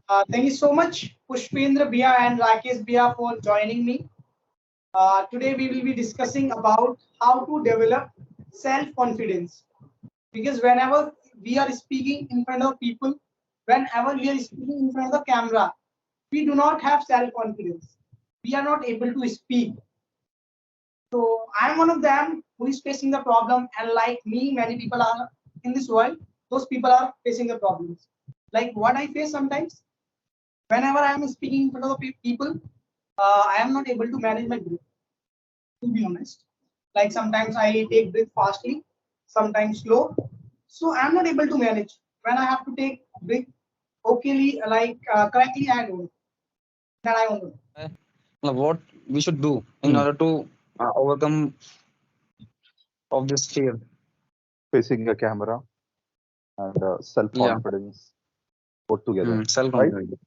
Thank you so much, Pushpendra Bia and Rakesh Bia, for joining me. Today we will be discussing about how to develop self-confidence. Because whenever we are speaking in front of people, whenever we are speaking in front of the camera, we do not have self-confidence. We are not able to speak. So I'm one of them who is facing the problem, and like me, many people are in this world. Those people are facing the problems. Like what I face sometimes, whenever I am speaking in front of the people, I am not able to manage my breath. To be honest, like sometimes I take breath fastly, sometimes slow. So I am not able to manage. When I have to take breath okayly, like correctly, I don't. Then I won't. What we should do in Hmm. order to overcome of this fear. Facing a camera and Yeah. self-confidence put together, Self right? confidence.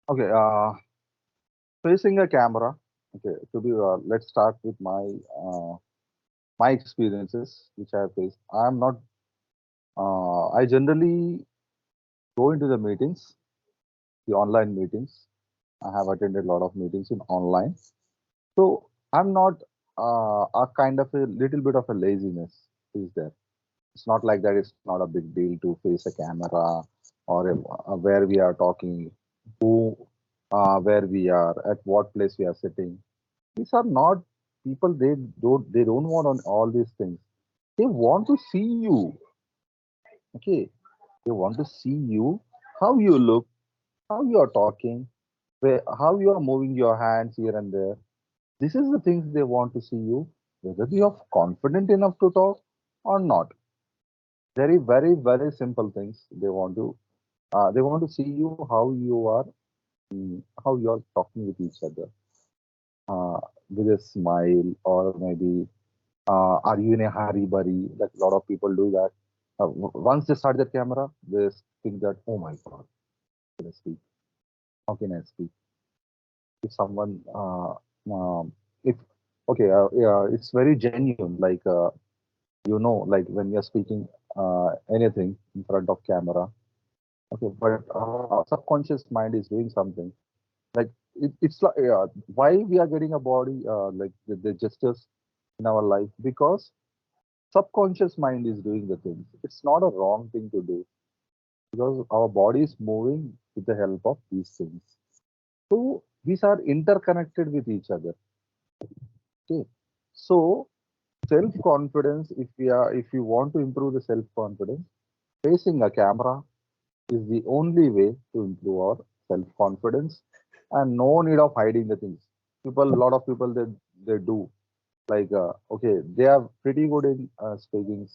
Okay. Facing a camera. Okay. To be, let's start with my experiences which I have faced. I'm not. I generally go into the meetings, the online meetings. I have attended a lot of meetings in online. So I'm not a kind of a little bit of a laziness is there. It's not like that. It's not a big deal to face a camera or where we are talking, who, where we are, at what place we are sitting. These are not people. They don't want on all these things. They want to see you. Okay, they want to see you, how you look, how you are talking, how you are moving your hands here and there. This is the things they want to see you, whether you are confident enough to talk or not. Very, very, very simple things. They want to see you how you are talking with each other, uh, with a smile, or maybe are you in a hurry, burry? Like a lot of people do that. Once they start their camera, they think that, oh my God, can I speak? How can I speak? If someone, if okay, yeah, it's very genuine. Like like when you're speaking anything in front of camera. Okay, but our subconscious mind is doing something. Like it's like why we are getting a body like the gestures in our life, because subconscious mind is doing the things. It's not a wrong thing to do because our body is moving with the help of these things. So these are interconnected with each other. Okay. So self confidence, if you want to improve the self confidence, facing a camera is the only way to improve our self confidence, and no need of hiding the things. People, a lot of people, they do like okay, they are pretty good in speaking.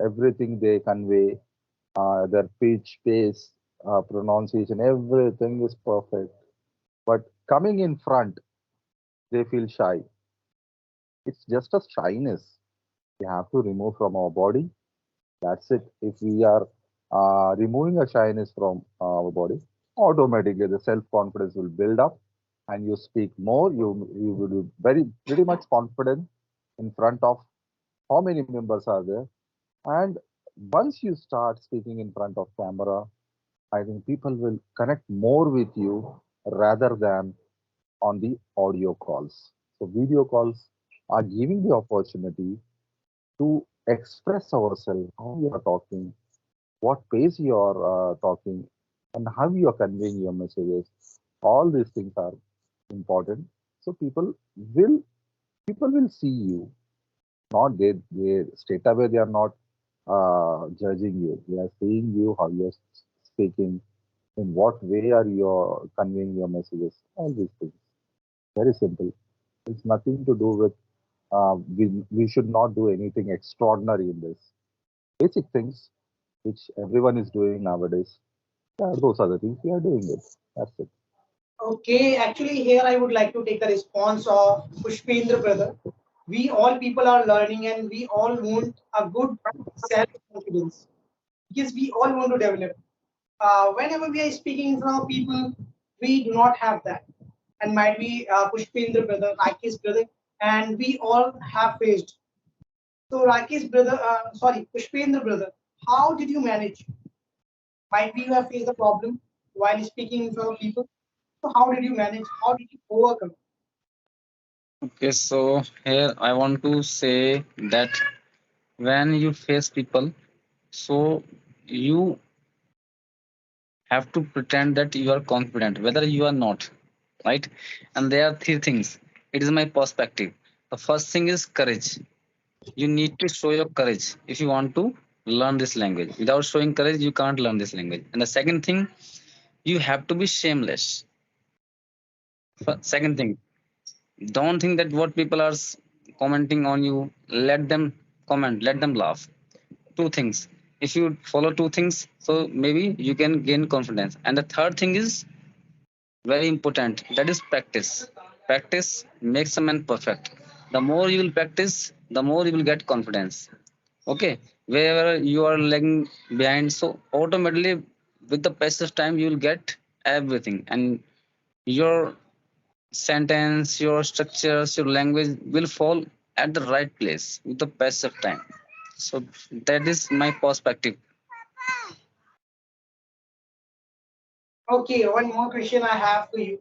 Everything they convey, their pitch, pace, pronunciation, everything is perfect. But coming in front, they feel shy. It's just a shyness we have to remove from our body. That's it. If we are removing a shyness from our body, automatically the self-confidence will build up and you speak more. You will be very pretty much confident in front of how many members are there. And once you start speaking in front of camera, I think people will connect more with you rather than on the audio calls. So video calls are giving the opportunity to express ourselves, how we are talking, what pace you are talking, and how you are conveying your messages. All these things are important. So will people will see you. Not they straight away they are not judging you. They are seeing you how you are speaking, in what way are you conveying your messages. All these things. Very simple. It's nothing to do with we should not do anything extraordinary in this. Basic things which everyone is doing nowadays. Yeah, those are the things we are doing it. That's it. Okay, actually, here I would like to take the response of Pushpendra brother. We all people are learning and we all want a good self confidence because we all want to develop. Whenever we are speaking in front of people, we do not have that. And might be Pushpendra brother, Rakesh brother, and we all have faced. So Rakesh brother, sorry, Pushpendra brother, how did you manage? Might be you have faced the problem while speaking in front of people. So how did you manage? How did you overcome? Okay, so here I want to say that when you face people, so you have to pretend that you are confident, whether you are not, right? And there are three things. It is my perspective. The first thing is courage. You need to show your courage if you want to learn this language. Without showing courage, you can't learn this language. And the second thing, you have to be shameless. Second thing, don't think that what people are commenting on you, let them comment, let them laugh. Two things, if you follow two things, so maybe you can gain confidence. And the third thing is very important, that is practice. Practice makes a man perfect. The more you will practice, the more you will get confidence. Okay, wherever you are lagging behind, so automatically with the passage of time you will get everything, and your sentence, your structures, your language will fall at the right place with the passage of time. So that is my perspective. Okay, one more question I have for you.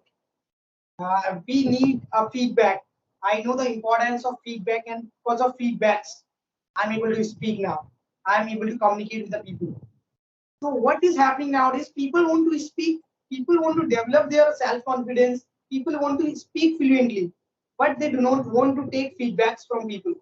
We need a feedback. I know the importance of feedback, and because of feedbacks, I'm able to speak now. I'm able to communicate with the people. So what is happening nowadays? People want to speak. People want to develop their self-confidence. People want to speak fluently, but they do not want to take feedbacks from people.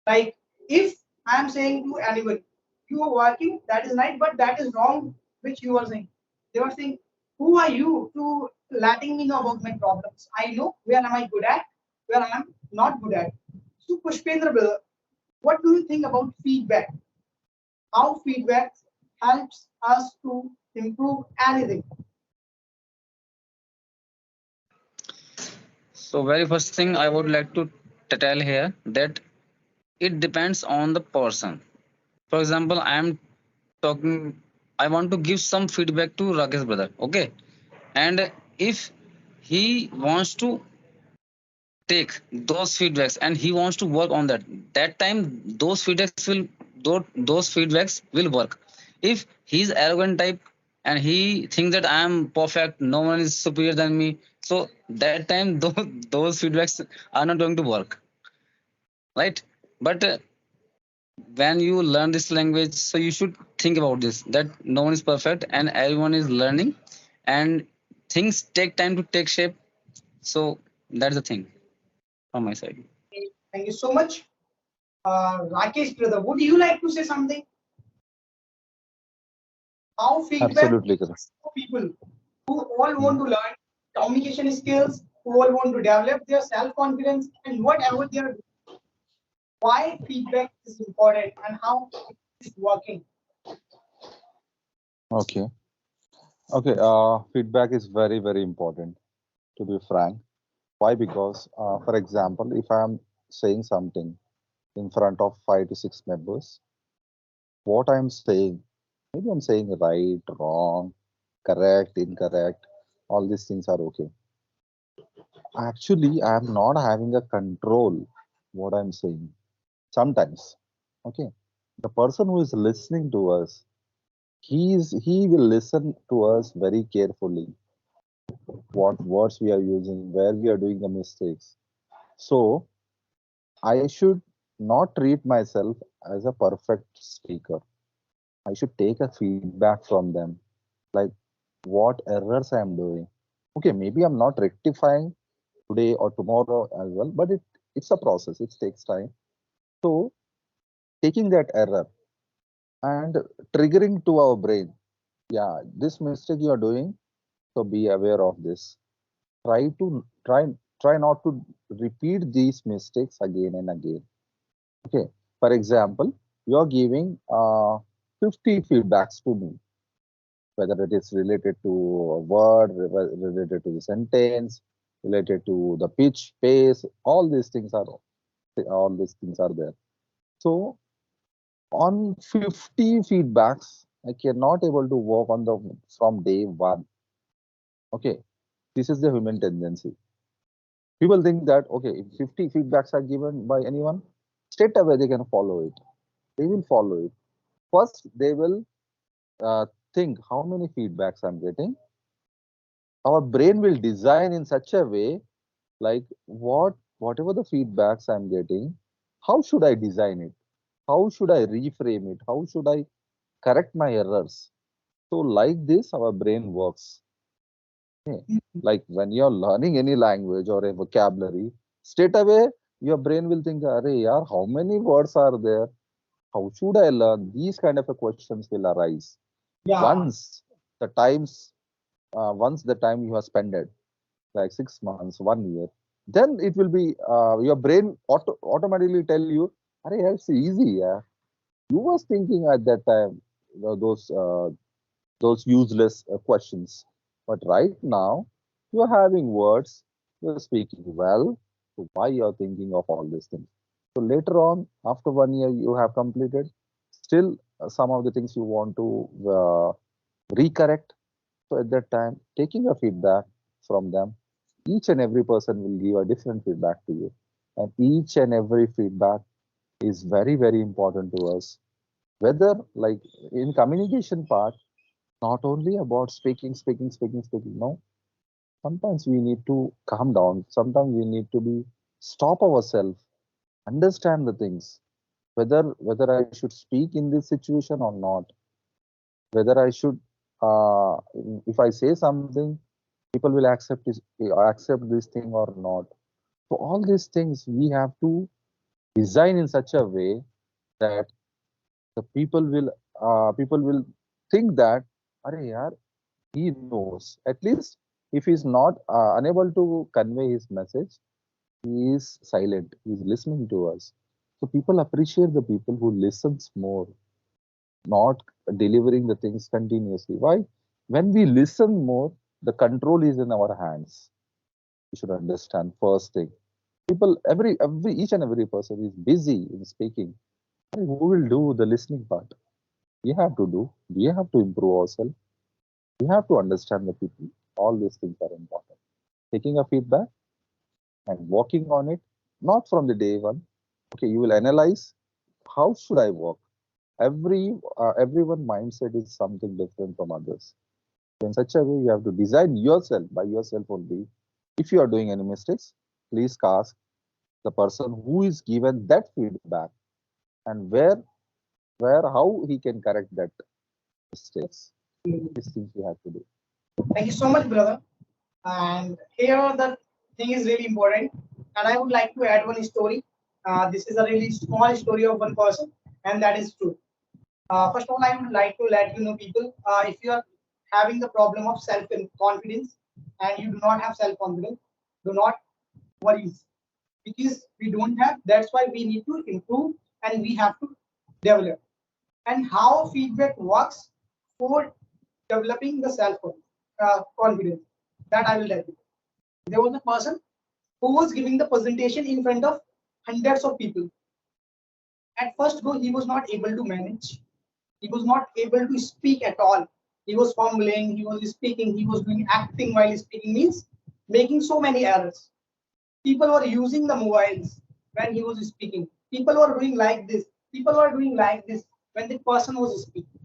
Like if I'm saying to anyone, you are working, that is right, but that is wrong, which you are saying. They were saying, who are you to letting me know about my problems? I know where am I good at, where I am not good at. So Pushpendra brother, what do you think about feedback? How feedback helps us to improve anything? So very first thing I would like to tell here that it depends on the person. For example, I am talking, I want to give some feedback to Rakesh brother. Okay, and if he wants to take those feedbacks and he wants to work on that, that time those feedbacks will work. If he's arrogant type and he thinks that I am perfect, no one is superior than me, so that time those feedbacks are not going to work, right? But when you learn this language, so you should think about this, that no one is perfect and everyone is learning, and things take time to take shape. So that's the thing from my side. Thank you so much. Rakesh brother, would you like to say something? How feedback Absolutely correct. for people who all want to learn communication skills, who all want to develop their self-confidence and whatever they are doing. Why feedback is important and how it is working. Okay. Okay. Feedback is very, very important, to be frank. Why? Because, for example, if I am saying something in front of 5 to 6 members, what I'm saying, maybe I'm saying right, wrong, correct, incorrect, all these things are okay. Actually, I'm not having a control what I'm saying. Sometimes, okay, the person who is listening to us, he will listen to us very carefully. What words we are using, where we are doing the mistakes. So I should not treat myself as a perfect speaker. I should take a feedback from them, like what errors I am doing. Okay, maybe I'm not rectifying today or tomorrow as well, but it's a process. It takes time. So taking that error and triggering to our brain, yeah, this mistake you are doing, so be aware of this. Try to try not to repeat these mistakes again and again. Okay. For example, you are giving 50 feedbacks to me, whether it is related to a word, related to the sentence, related to the pitch, pace, all these things are there. So on 50 feedbacks, I cannot able to work on the from day one. Okay. This is the human tendency. People think that okay, if 50 feedbacks are given by anyone, straight away they can follow it. They will follow it. First, they will uh, think how many feedbacks I'm getting, our brain will design in such a way, like whatever the feedbacks I'm getting, how should I design it? How should I reframe it? How should I correct my errors? So like this, our brain works. Okay. Like when you're learning any language or a vocabulary, straight away your brain will think, "Arey yaar, how many words are there? How should I learn?" These kind of a questions will arise Yeah. once the times, once the time you have spent it, like 6 months, 1 year, then it will be your brain automatically tell you, "Arey, yaar, it's easy, yeah. You was thinking at that time those useless questions, but right now you're having words, you're speaking well. So why you're thinking of all these things?" So later on, after 1 year, you have completed. Still, some of the things you want to recorrect. So at that time, taking a feedback from them, each and every person will give a different feedback to you, and each and every feedback is very very important to us. Whether like in communication part, not only about speaking. No, sometimes we need to calm down. Sometimes we need to be stop ourselves, understand the things. Whether I should speak in this situation or not. Whether I should, if I say something, people will accept this thing or not. So all these things we have to design in such a way that the people will think that, "Arey yaar, he knows." At least if he's not unable to convey his message, he is silent. He's listening to us. So people appreciate the people who listens more, not delivering the things continuously. Why? When we listen more, the control is in our hands. You should understand first thing. People, every each and every person is busy in speaking. And who will do the listening part? We have to do. We have to improve ourselves. We have to understand the people. All these things are important. Taking a feedback and working on it, not from the day one. Okay, you will analyze how should I work. Everyone mindset is something different from others. So in such a way, you have to design yourself by yourself only. If you are doing any mistakes, please ask the person who is given that feedback, and how he can correct that mistakes. These things you have to do. Thank you so much, brother. And here the thing is really important. And I would like to add one story. This is a really small story of one person, and that is true. First of all, I would like to let you know, people, if you are having the problem of self confidence and you do not have self confidence, do not worry, because we don't have. That's why we need to improve and we have to develop. And how feedback works for developing the self confidence, that I will tell you. There was a person who was giving the presentation in front of hundreds of people. At first go, he was not able to manage. He was not able to speak at all. He was fumbling, he was speaking, he was doing acting while speaking, means making so many errors. People were using the mobiles when he was speaking. People were doing like this. People were doing like this when the person was speaking.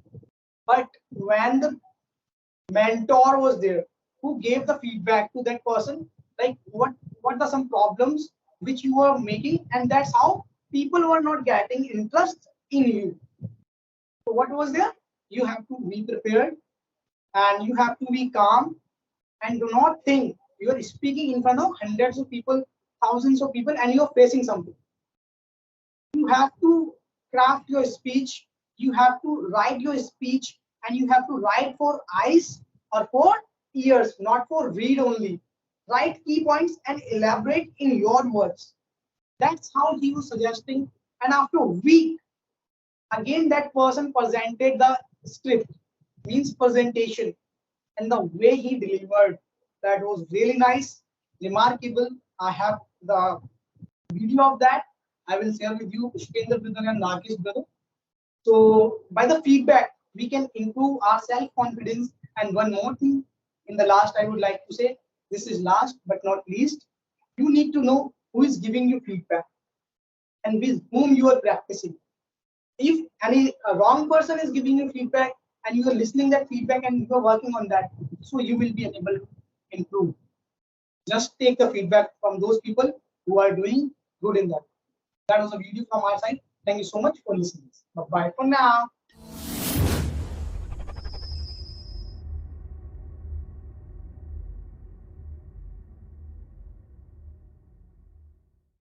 But when the mentor was there who gave the feedback to that person, like what are some problems which you were making, and that's how people were not getting interest in you. So what was there? You have to be prepared and you have to be calm, and do not think you are speaking in front of hundreds of people, thousands of people, and you're facing something. You have to craft your speech, you have to write your speech, and you have to write for eyes or for ears, not for read only. Write key points and elaborate in your words. That's how he was suggesting. And after a week, again that person presented the script, means presentation, and the way he delivered, that was really nice, remarkable. I have the video of that. I will share with you, Pushpendra brother and Rakesh brother. So by the feedback, we can improve our self-confidence. And one more thing, in the last, I would like to say, this is last but not least, you need to know who is giving you feedback and with whom you are practicing. If any wrong person is giving you feedback, and you are listening that feedback and you are working on that, so you will be able to improve. Just take the feedback from those people who are doing good in that. That was a video from our side. Thank you so much for listening. Bye bye for now.